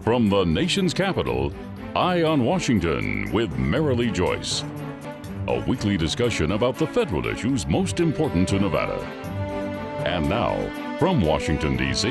From the nation's capital, Eye on Washington with Marilee Joyce. A weekly discussion about the federal issues most important to Nevada. And now, from Washington, D.C.,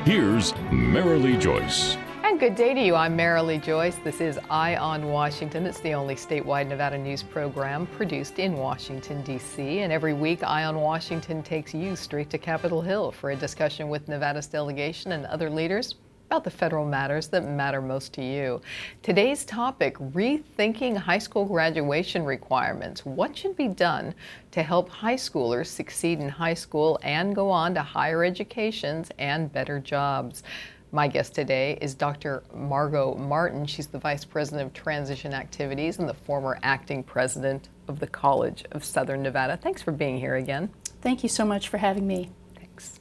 here's Marilee Joyce. And good day to you. I'm Marilee Joyce. This is Eye on Washington. It's the only statewide Nevada news program produced in Washington, D.C. And every week, Eye on Washington takes you straight to Capitol Hill for a discussion with Nevada's delegation and other leaders about the federal matters that matter most to you. Today's topic, rethinking high school graduation requirements. What should be done to help high schoolers succeed in high school and go on to higher educations and better jobs? My guest today is Dr. Margo Martin. She's the Vice President of Transition Activities and the former acting president of the College of Southern Nevada. Thanks for being here again. Thank you so much for having me. Thanks.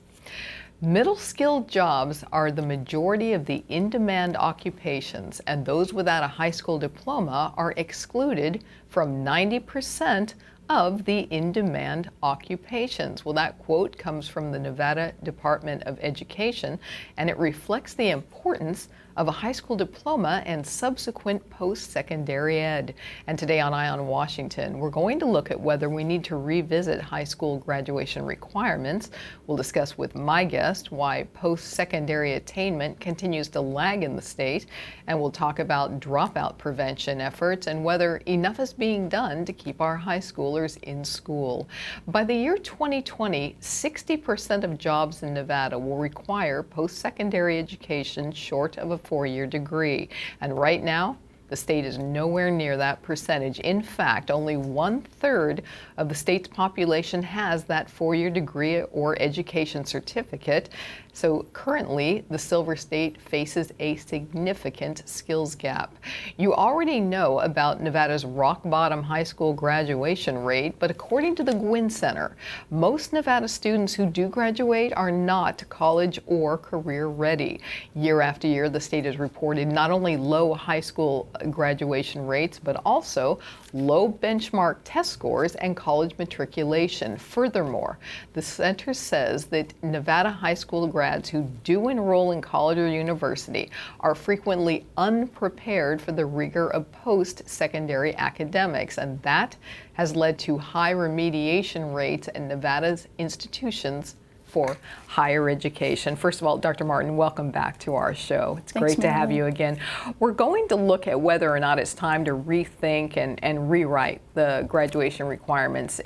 Middle-skilled jobs are the majority of the in-demand occupations, and those without a high school diploma are excluded from 90% of the in-demand occupations. Well, that quote comes from the Nevada Department of Education, and it reflects the importance of a high school diploma and subsequent post-secondary ed. And today on Eye on Washington, we're going to look at whether we need to revisit high school graduation requirements. We'll discuss with my guest why post-secondary attainment continues to lag in the state, and we'll talk about dropout prevention efforts and whether enough is being done to keep our high schoolers in school. By the year 2020, 60% of jobs in Nevada will require post-secondary education short of a four-year degree. And right now, the state is nowhere near that percentage. In fact, only 1/3 of the state's population has that four-year degree or education certificate. So currently, the Silver State faces a significant skills gap. You already know about Nevada's rock-bottom high school graduation rate, but according to the Gwynn Center, most Nevada students who do graduate are not college or career ready. Year after year, the state has reported not only low high school graduation rates, but also low benchmark test scores and college matriculation. Furthermore, the center says that Nevada high school grads who do enroll in college or university are frequently unprepared for the rigor of post-secondary academics, and that has led to high remediation rates in Nevada's institutions for higher education. First of all, Dr. Martin, welcome back to our show. It's Thanks, great to have you again. We're going to look at whether or not it's time to rethink and rewrite the graduation requirements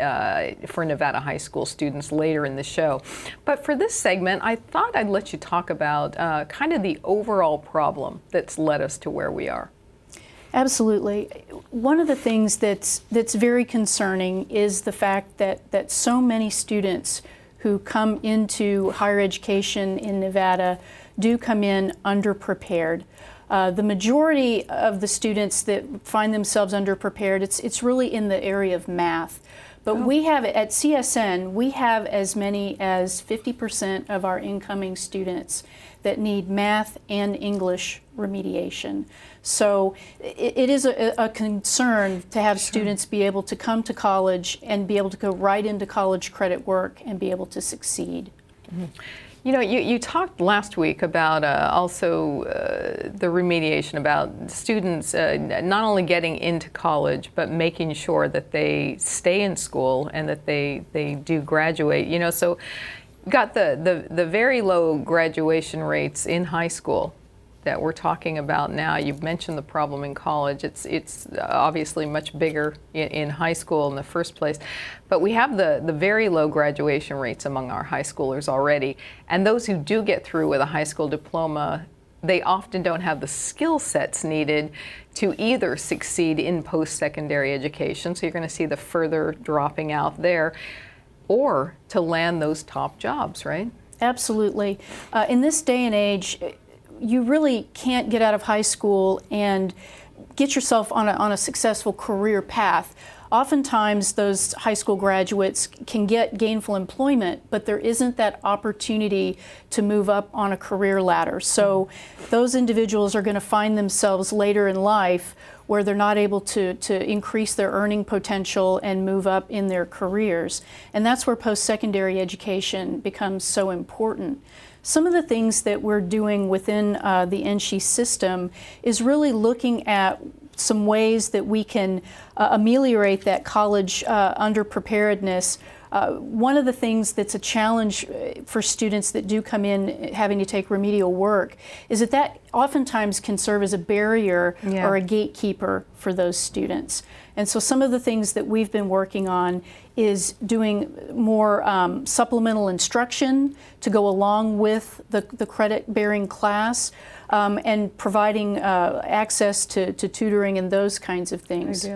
for Nevada high school students later in the show. But for this segment, I thought I'd let you talk about kind of the overall problem that's led us to where we are. Absolutely. One of the things that's very concerning is the fact that so many students who come into higher education in Nevada do come in underprepared. The majority of the students that find themselves underprepared, it's really in the area of math. But we have, at CSN, we have as many as 50% of our incoming students that need math and English remediation. So it is a concern to have students be able to come to college and be able to go right into college credit work and be able to succeed. Mm-hmm. You know, you talked last week about also the remediation, about students not only getting into college, but making sure that they stay in school and that they do graduate. You know, so got the very low graduation rates in high school that we're talking about now. You've mentioned the problem in college. It's obviously much bigger in high school in the first place. But we have the very low graduation rates among our high schoolers already. And those who do get through with a high school diploma, they often don't have the skill sets needed to either succeed in post-secondary education, so you're going to see the further dropping out there, or to land those top jobs, right? Absolutely. In this day and age, you really can't get out of high school and get yourself on a successful career path. Oftentimes those high school graduates can get gainful employment, but there isn't that opportunity to move up on a career ladder. So those individuals are going to find themselves later in life where they're not able to increase their earning potential and move up in their careers. And that's where post-secondary education becomes so important. Some of the things that we're doing within the NSHE system is really looking at some ways that we can ameliorate that college underpreparedness. One of the things that's a challenge for students that do come in having to take remedial work is that oftentimes can serve as a barrier or a gatekeeper for those students. And so some of the things that we've been working on is doing more supplemental instruction to go along with the credit-bearing class, and providing access to tutoring and those kinds of things.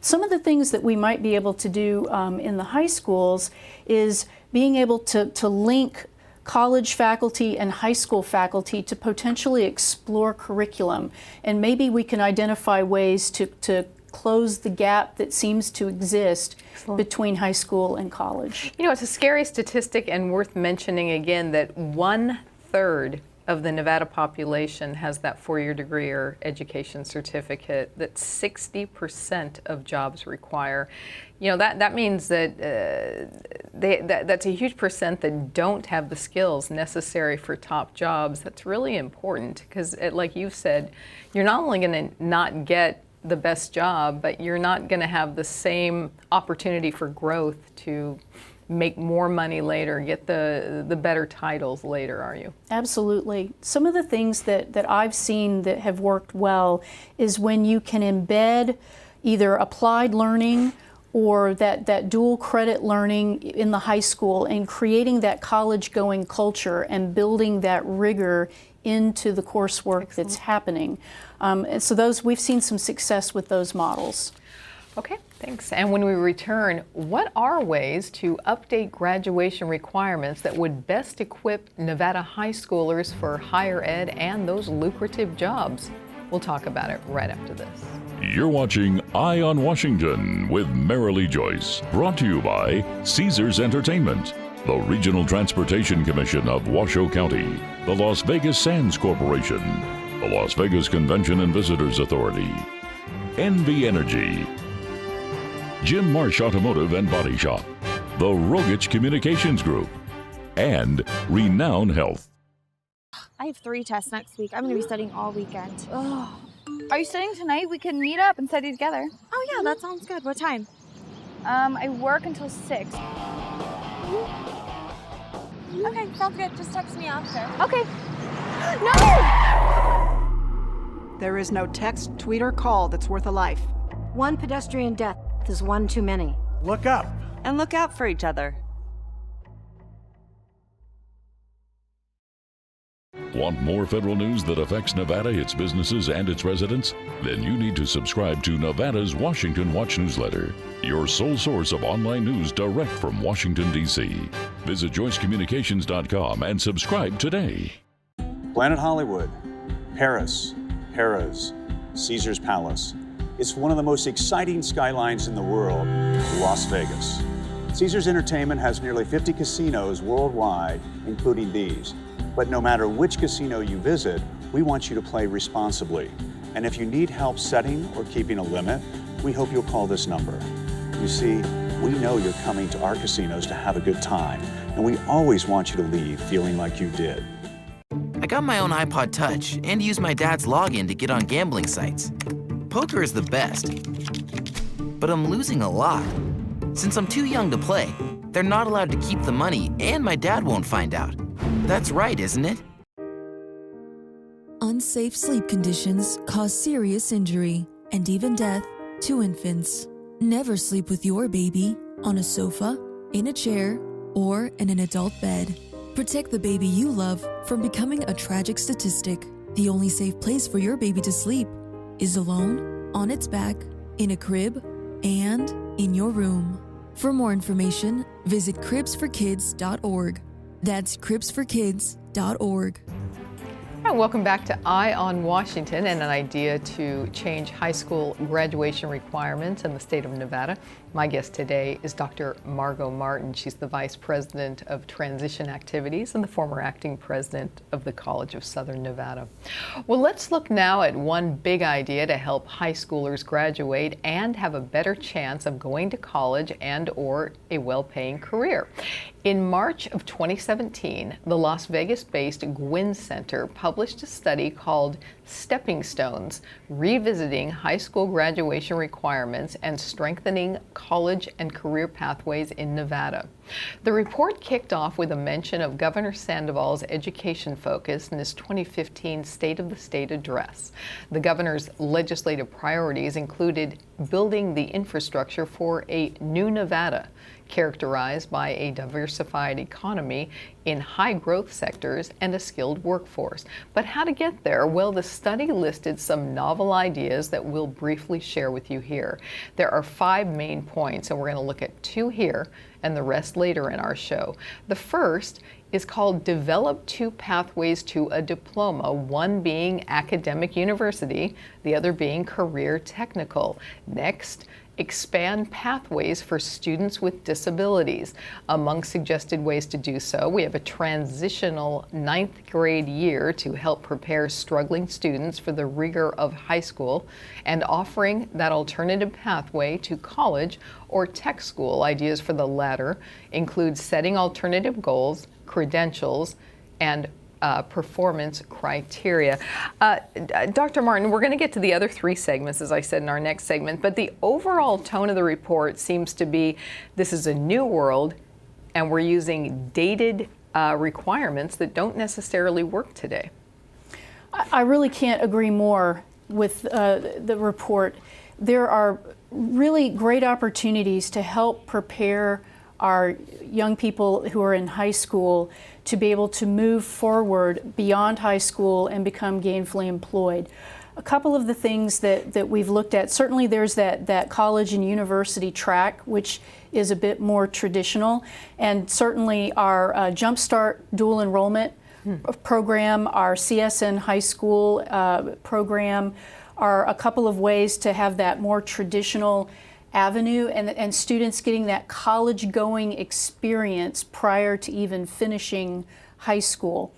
Some of the things that we might be able to do in the high schools is being able to link college faculty and high school faculty to potentially explore curriculum. And maybe we can identify ways to close the gap that seems to exist between high school and college. You know, it's a scary statistic and worth mentioning again that 1/3 of the Nevada population has that four-year degree or education certificate that 60% of jobs require. You know, that means that that's a huge percent that don't have the skills necessary for top jobs. That's really important because, like you've said, you're not only going to not get the best job, but you're not going to have the same opportunity for growth to make more money later, get the better titles later, are you? Absolutely. Some of the things that I've seen that have worked well is when you can embed either applied learning or that dual credit learning in the high school and creating that college-going culture and building that rigor into the coursework that's happening. And so we've seen some success with those models. Okay, thanks. And when we return, what are ways to update graduation requirements that would best equip Nevada high schoolers for higher ed and those lucrative jobs? We'll talk about it right after this. You're watching Eye on Washington with Marilee Joyce, brought to you by Caesars Entertainment, the Regional Transportation Commission of Washoe County, the Las Vegas Sands Corporation, the Las Vegas Convention and Visitors Authority, NV Energy, Jim Marsh Automotive and Body Shop, the Rogich Communications Group, and Renown Health. I have 3 tests next week. I'm going to be studying all weekend. Ugh. Are you studying tonight? We can meet up and study together. Oh yeah, that sounds good. What time? I work until 6. Okay, sounds good. Just text me after. Okay. No! There is no text, tweet, or call that's worth a life. One pedestrian death is one too many. Look up. And look out for each other. Want more federal news that affects Nevada, its businesses, and its residents? Then you need to subscribe to Nevada's Washington Watch newsletter, your sole source of online news direct from Washington, D.C. Visit joycecommunications.com and subscribe today. Planet Hollywood, Paris, Harrah's, Caesar's Palace. It's one of the most exciting skylines in the world, Las Vegas. Caesars Entertainment has nearly 50 casinos worldwide, including these. But no matter which casino you visit, we want you to play responsibly. And if you need help setting or keeping a limit, we hope you'll call this number. You see, we know you're coming to our casinos to have a good time, and we always want you to leave feeling like you did. I got my own iPod Touch and use my dad's login to get on gambling sites. Poker is the best, but I'm losing a lot. Since I'm too young to play, they're not allowed to keep the money and my dad won't find out. That's right, isn't it? Unsafe sleep conditions cause serious injury and even death to infants. Never sleep with your baby on a sofa, in a chair, or in an adult bed. Protect the baby you love from becoming a tragic statistic. The only safe place for your baby to sleep is alone, on its back, in a crib, and in your room. For more information, visit cribsforkids.org. That's cribsforkids.org. Hi, welcome back to Eye on Washington and an idea to change high school graduation requirements in the state of Nevada. My guest today is Dr. Margo Martin. She's the Vice President of Transition Activities and the former Acting President of the College of Southern Nevada. Well, let's look now at one big idea to help high schoolers graduate and have a better chance of going to college and or a well-paying career. In March of 2017, the Las Vegas-based Gwynn Center published a study called Stepping Stones, Revisiting High School Graduation Requirements and Strengthening College and Career Pathways in Nevada. The report kicked off with a mention of Governor Sandoval's education focus in his 2015 State of the State address. The governor's legislative priorities included building the infrastructure for a new Nevada, characterized by a diversified economy in high-growth sectors and a skilled workforce. But how to get there? Well, the study listed some novel ideas that we'll briefly share with you here. There are 5 main points, and we're going to look at 2 here and the rest later in our show. The first is called Develop 2 Pathways to a Diploma, one being academic university, the other being career technical. Next, expand pathways for students with disabilities. Among suggested ways to do so, we have a transitional 9th grade year to help prepare struggling students for the rigor of high school and offering that alternative pathway to college or tech school. Ideas for the latter include setting alternative goals, credentials, and performance criteria. Dr. Martin, we're going to get to the other 3 segments, as I said, in our next segment, but the overall tone of the report seems to be this is a new world and we're using dated requirements that don't necessarily work today. I really can't agree more with the report. There are really great opportunities to help prepare our young people who are in high school to be able to move forward beyond high school and become gainfully employed. A couple of the things that we've looked at, certainly there's that college and university track, which is a bit more traditional, and certainly our Jumpstart dual enrollment program, our CSN high school program are a couple of ways to have that more traditional avenue and students getting that college-going experience prior to even finishing high school.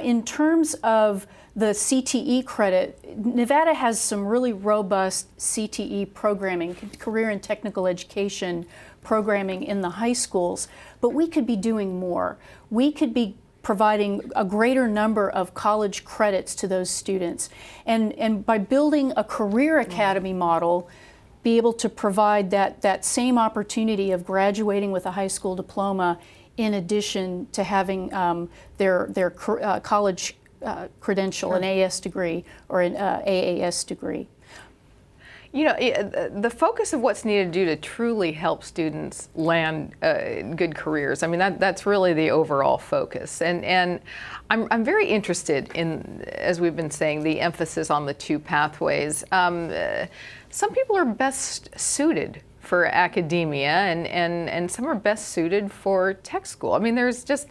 In terms of the CTE credit, Nevada has some really robust CTE programming, career and technical education programming in the high schools, but we could be doing more. We could be providing a greater number of college credits to those students. And by building a career academy model, be able to provide that same opportunity of graduating with a high school diploma in addition to having their college credential, an AS degree or an AAS degree. You know, the focus of what's needed to do to truly help students land good careers, I mean, that's really the overall focus. And I'm very interested in, as we've been saying, the emphasis on the 2 pathways. Some people are best suited for academia and some are best suited for tech school. I mean, there's just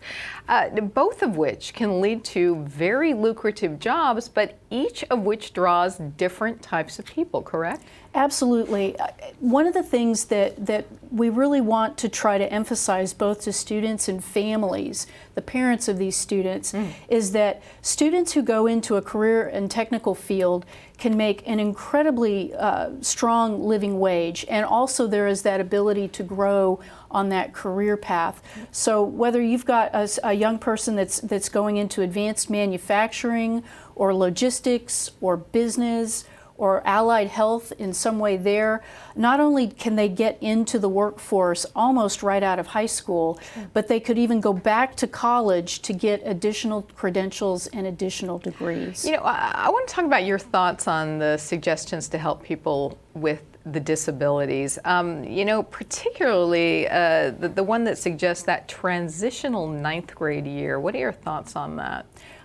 both of which can lead to very lucrative jobs, but each of which draws different types of people, correct? Absolutely. One of the things that we really want to try to emphasize both to students and families, the parents of these students, is that students who go into a career and technical field can make an incredibly strong living wage, and also there is that ability to grow on that career path. So whether you've got a young person that's going into advanced manufacturing or logistics or business or allied health in some way there, not only can they get into the workforce almost right out of high school, but they could even go back to college to get additional credentials and additional degrees. You know, I want to talk about your thoughts on the suggestions to help people with the disabilities. You know, particularly the one that suggests that transitional 9th grade year. What are your thoughts on that?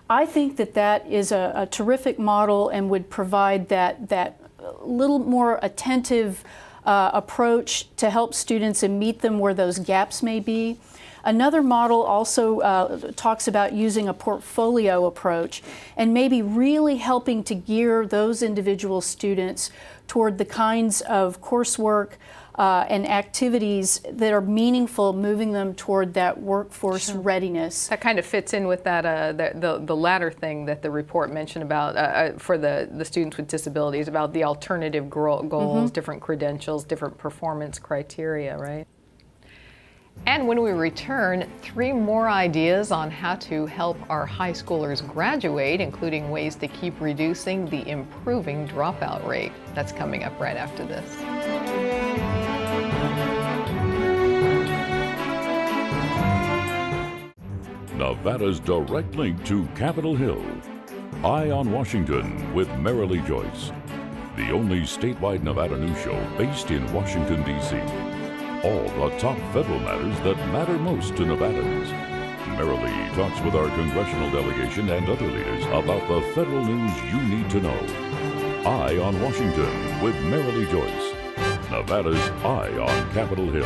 I think that is a terrific model and would provide that little more attentive approach to help students and meet them where those gaps may be. Another model also talks about using a portfolio approach and maybe really helping to gear those individual students toward the kinds of coursework and activities that are meaningful, moving them toward that workforce readiness. That kind of fits in with that the latter thing that the report mentioned about for the students with disabilities, about the alternative goals, different credentials, different performance criteria, right? And when we return, 3 more ideas on how to help our high schoolers graduate, including ways to keep reducing the improving dropout rate. That's coming up right after this. Nevada's direct link to Capitol Hill. Eye on Washington with Marilee Joyce, the only statewide Nevada news show based in Washington, D.C. All the top federal matters that matter most to Nevadans. Marilee talks with our congressional delegation and other leaders about the federal news you need to know. Eye on Washington with Marilee Joyce, Nevada's Eye on Capitol Hill.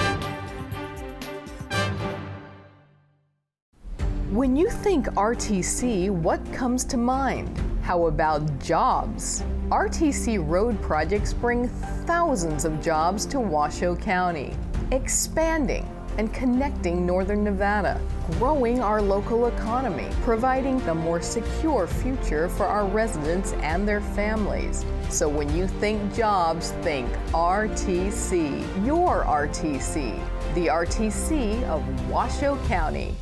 When you think RTC, what comes to mind? How about jobs? RTC road projects bring thousands of jobs to Washoe County, expanding and connecting northern Nevada, growing our local economy, providing a more secure future for our residents and their families. So when you think jobs, think RTC, your RTC, the RTC of Washoe County.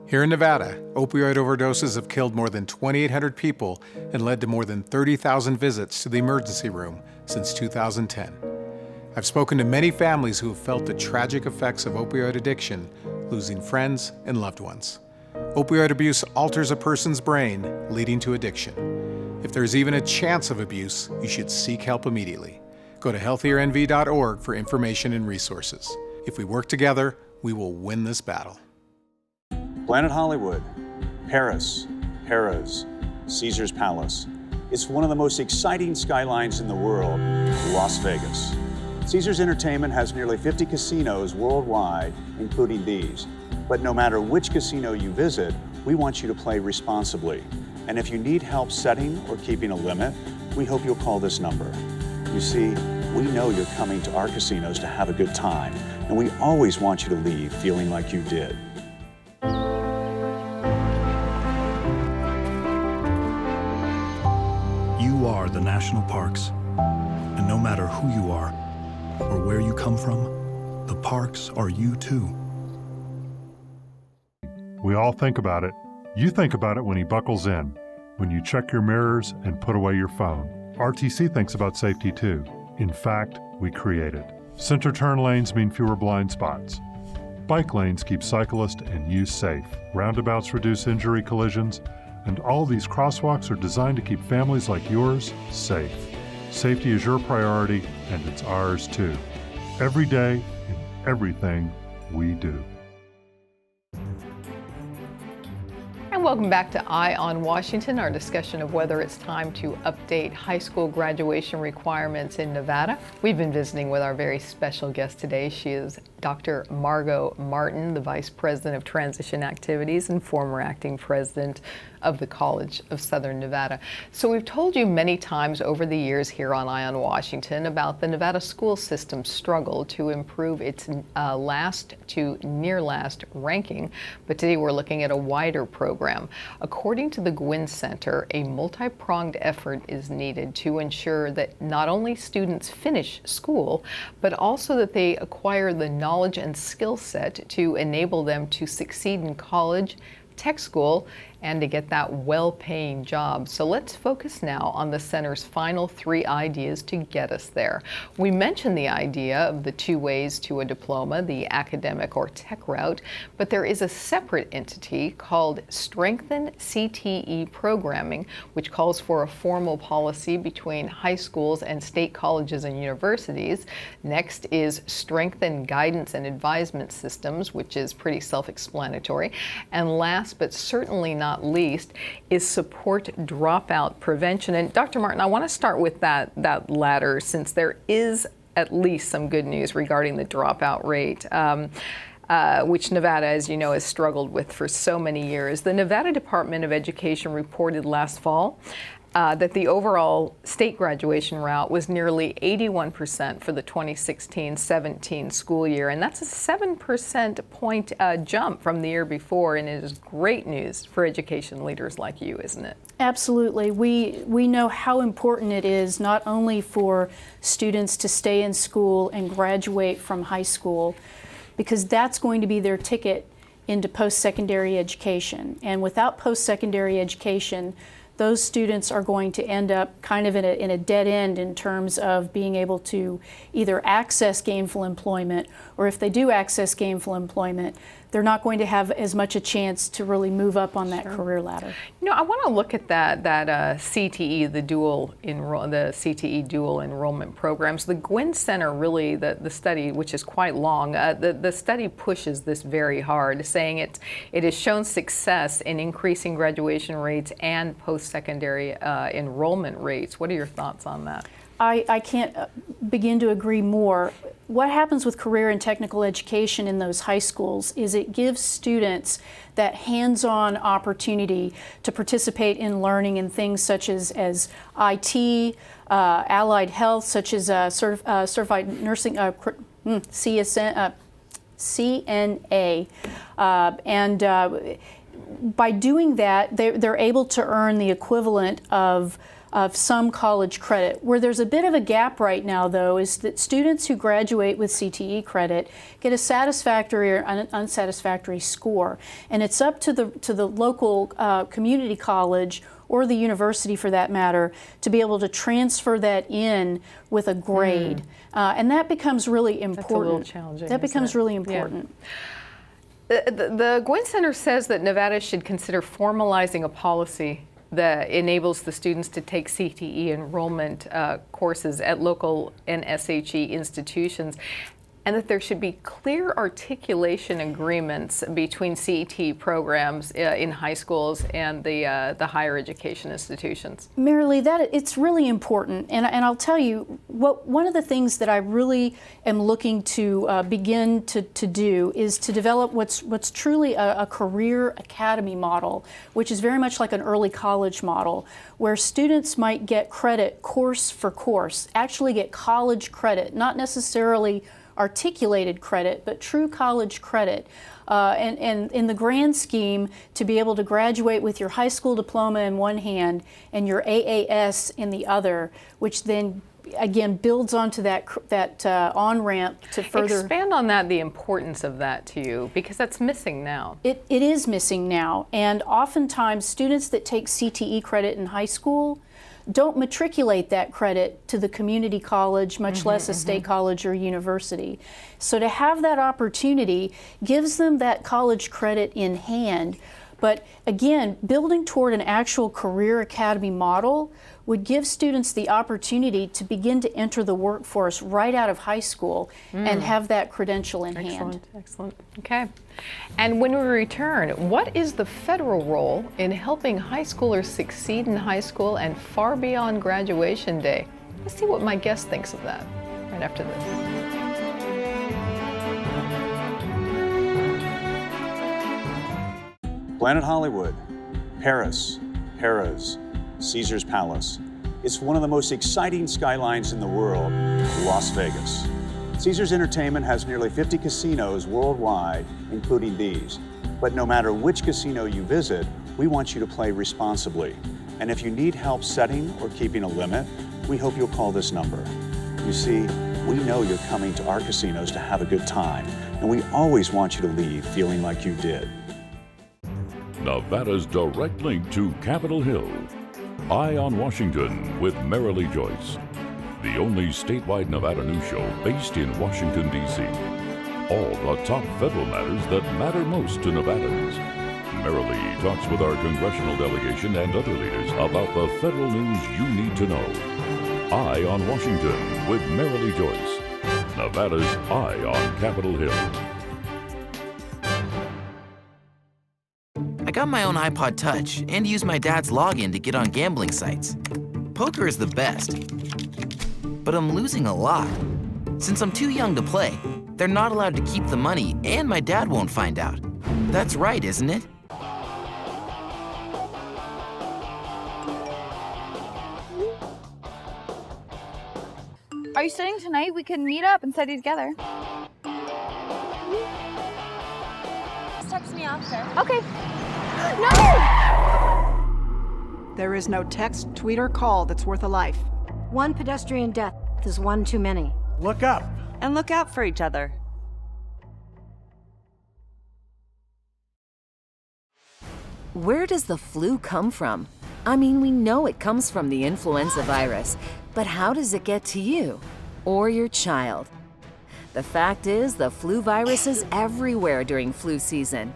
Here in Nevada, opioid overdoses have killed more than 2,800 people and led to more than 30,000 visits to the emergency room since 2010. I've spoken to many families who have felt the tragic effects of opioid addiction, losing friends and loved ones. Opioid abuse alters a person's brain, leading to addiction. If there's even a chance of abuse, you should seek help immediately. Go to healthierNV.org for information and resources. If we work together, we will win this battle. Planet Hollywood, Paris, Harrah's, Caesar's Palace. It's one of the most exciting skylines in the world, Las Vegas. Caesars Entertainment has nearly 50 casinos worldwide, including these. But no matter which casino you visit, we want you to play responsibly. And if you need help setting or keeping a limit, we hope you'll call this number. You see, we know you're coming to our casinos to have a good time, and we always want you to leave feeling like you did. You are the national parks, and no matter who you are or where you come from, the parks are you too. We all think about it. You think about it when he buckles in, when you check your mirrors and put away your phone. RTC thinks about safety too. In fact, we create it. Center turn lanes mean fewer blind spots. Bike lanes keep cyclists and you safe. Roundabouts reduce injury collisions, and all these crosswalks are designed to keep families like yours safe. Safety is your priority, and it's ours too. Every day, in everything we do. And welcome back to Eye on Washington, our discussion of whether it's time to update high school graduation requirements in Nevada. We've been visiting with our very special guest today. She is Dr. Margo Martin, the Vice President of Transition Activities and former acting president of the College of Southern Nevada. So we've told you many times over the years here on Eye on Washington about the Nevada school system's struggle to improve its last to near last ranking, but today we're looking at a wider program. According to the Gwynn Center, a multi-pronged effort is needed to ensure that not only students finish school, but also that they acquire the knowledge and skill set to enable them to succeed in college, tech school, and to get that well-paying job. So let's focus now on the center's final 3 ideas to get us there. We mentioned the idea of the 2 ways to a diploma, the academic or tech route, but there is a separate entity called Strengthen CTE Programming, which calls for a formal policy between high schools and state colleges and universities. Next is Strengthen Guidance and Advisement Systems, which is pretty self-explanatory. And last but certainly not least is support dropout prevention. And Dr. Martin, I want to start with that latter, since there is at least some good news regarding the dropout rate, which Nevada, as you know, has struggled with for so many years. The Nevada Department of Education reported last fall that the overall state graduation route was nearly 81% for the 2016-17 school year, and that's a 7% point jump from the year before, and it is great news for education leaders like you, isn't it? Absolutely. We know how important it is not only for students to stay in school and graduate from high school, because that's going to be their ticket into post-secondary education. And without post-secondary education, those students are going to end up kind of in a dead end in terms of being able to either access gainful employment, or if they do access gainful employment, they're not going to have as much a chance to really move up on that career ladder. You know, I want to look at that CTE, the CTE dual enrollment programs. The Gwynn Center really, the study, which is quite long, the study pushes this very hard, saying it has shown success in increasing graduation rates and post-secondary enrollment rates. What are your thoughts on that? I can't begin to agree more. What happens with career and technical education in those high schools is it gives students that hands-on opportunity to participate in learning in things such as IT, allied health, such as certified nursing, CNA, and by doing that, they're able to earn the equivalent of some college credit. Where there's a bit of a gap right now, though, is that students who graduate with CTE credit get a satisfactory or unsatisfactory score, and it's up to the local community college or the university, for that matter, to be able to transfer that in with a grade, and that becomes really important. That's a little challenging. That becomes really important. Yeah. The Gwynn Center says that Nevada should consider formalizing a policy that enables the students to take CTE enrollment courses at local and SHE institutions, and that there should be clear articulation agreements between CET programs in high schools and the higher education institutions. Marilee, it's really important, and I'll tell you, one of the things that I really am looking to begin to do is to develop what's truly a career academy model, which is very much like an early college model, where students might get credit course for course, actually get college credit, not necessarily articulated credit, but true college credit. And in the grand scheme, to be able to graduate with your high school diploma in one hand and your AAS in the other, which then again builds onto that on-ramp to further. Expand on that, the importance of that to you, because that's missing now. It is missing now, and oftentimes students that take CTE credit in high school don't matriculate that credit to the community college, much less a state college or university. So to have that opportunity gives them that college credit in hand. But again, building toward an actual career academy model would give students the opportunity to begin to enter the workforce right out of high school and have that credential in hand. Excellent. Okay. And when we return, what is the federal role in helping high schoolers succeed in high school and far beyond graduation day? Let's see what my guest thinks of that right after this. Planet Hollywood, Paris, Harrah's, Caesar's Palace. It's one of the most exciting skylines in the world, Las Vegas. Caesars Entertainment has nearly 50 casinos worldwide, including these. But no matter which casino you visit, we want you to play responsibly. And if you need help setting or keeping a limit, we hope you'll call this number. You see, we know you're coming to our casinos to have a good time, and we always want you to leave feeling like you did. Nevada's direct link to Capitol Hill. Eye on Washington with Marilee Joyce, the only statewide Nevada news show based in Washington, D.C. All the top federal matters that matter most to Nevadans. Marilee talks with our congressional delegation and other leaders about the federal news you need to know. Eye on Washington with Marilee Joyce, Nevada's Eye on Capitol Hill. I got my own iPod Touch and use my dad's login to get on gambling sites. Poker is the best, but I'm losing a lot. Since I'm too young to play, they're not allowed to keep the money and my dad won't find out. That's right, isn't it? Are you studying tonight? We can meet up and study together. Just text me after. Okay. No! There is no text, tweet, or call that's worth a life. One pedestrian death is one too many. Look up. And look out for each other. Where does the flu come from? I mean, we know it comes from the influenza virus, but how does it get to you or your child? The fact is, the flu virus is everywhere during flu season.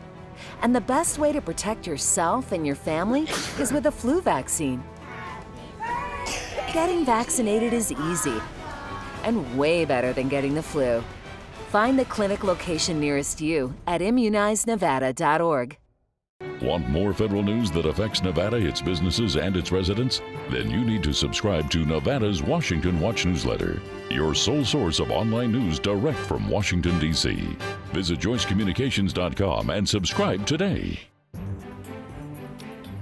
And the best way to protect yourself and your family is with a flu vaccine. Getting vaccinated is easy and way better than getting the flu. Find the clinic location nearest you at immunizenevada.org. Want more federal news that affects Nevada, its businesses, and its residents? Then you need to subscribe to Nevada's Washington Watch newsletter, your sole source of online news direct from Washington, D.C. Visit joycecommunications.com and subscribe today.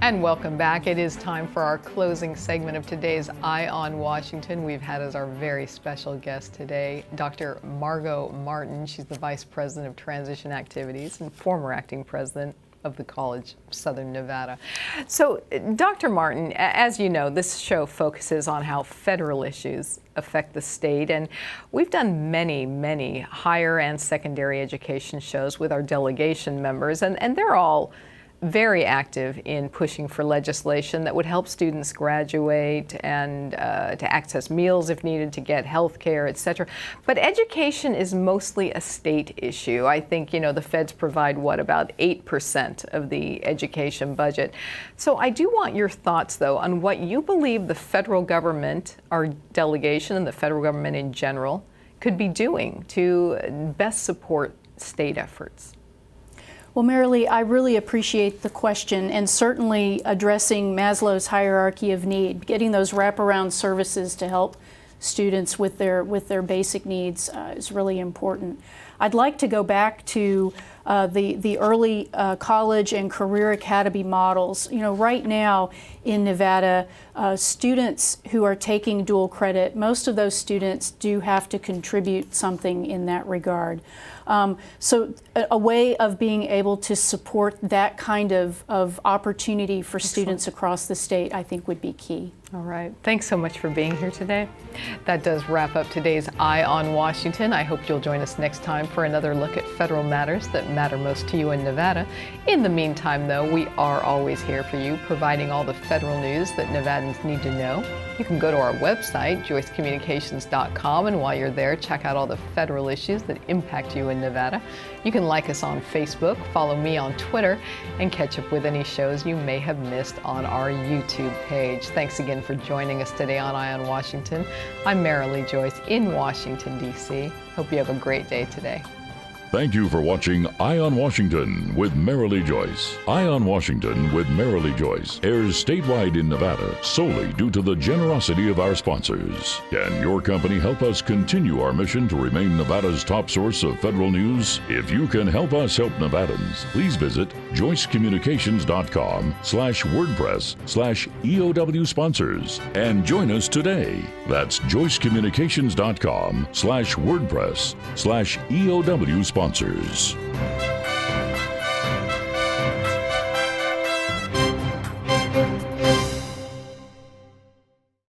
And welcome back. It is time for our closing segment of today's Eye on Washington. We've had as our very special guest today, Dr. Margo Martin. She's the Vice President of Transition Activities and former acting president of the College of Southern Nevada. So, Dr. Martin, as you know, this show focuses on how federal issues affect the state, and we've done many higher and secondary education shows with our delegation members, and they're all very active in pushing for legislation that would help students graduate and to access meals if needed, to get health care, etc. But education is mostly a state issue. I think, you know, the feds provide, about 8% of the education budget. So I do want your thoughts, though, on what you believe the federal government, our delegation, and the federal government in general could be doing to best support state efforts. Well, Marilee, I really appreciate the question, and certainly addressing Maslow's hierarchy of need, getting those wraparound services to help students with their basic needs is really important. I'd like to go back to the early college and career academy models. You know, right now in Nevada, students who are taking dual credit, most of those students do have to contribute something in that regard. So a way of being able to support that kind of opportunity for students across the state, I think, would be key. All right. Thanks so much for being here today. That does wrap up today's Eye on Washington. I hope you'll join us next time for another look at federal matters that matter most to you in Nevada. In the meantime, though, we are always here for you, providing all the federal news that Nevadans need to know. You can go to our website, joycecommunications.com, and while you're there, check out all the federal issues that impact you in Nevada. You can like us on Facebook, follow me on Twitter, and catch up with any shows you may have missed on our YouTube page. Thanks again for joining us today on Eye on Washington. I'm Marilee Joyce in Washington, D.C. Hope you have a great day today. Thank you for watching Eye on Washington with Marilee Joyce. Eye on Washington with Marilee Joyce airs statewide in Nevada solely due to the generosity of our sponsors. Can your company help us continue our mission to remain Nevada's top source of federal news? If you can help us help Nevadans, please visit joycecommunications.com/WordPress/EOW sponsors and join us today. That's joycecommunications.com/WordPress/EOW sponsors.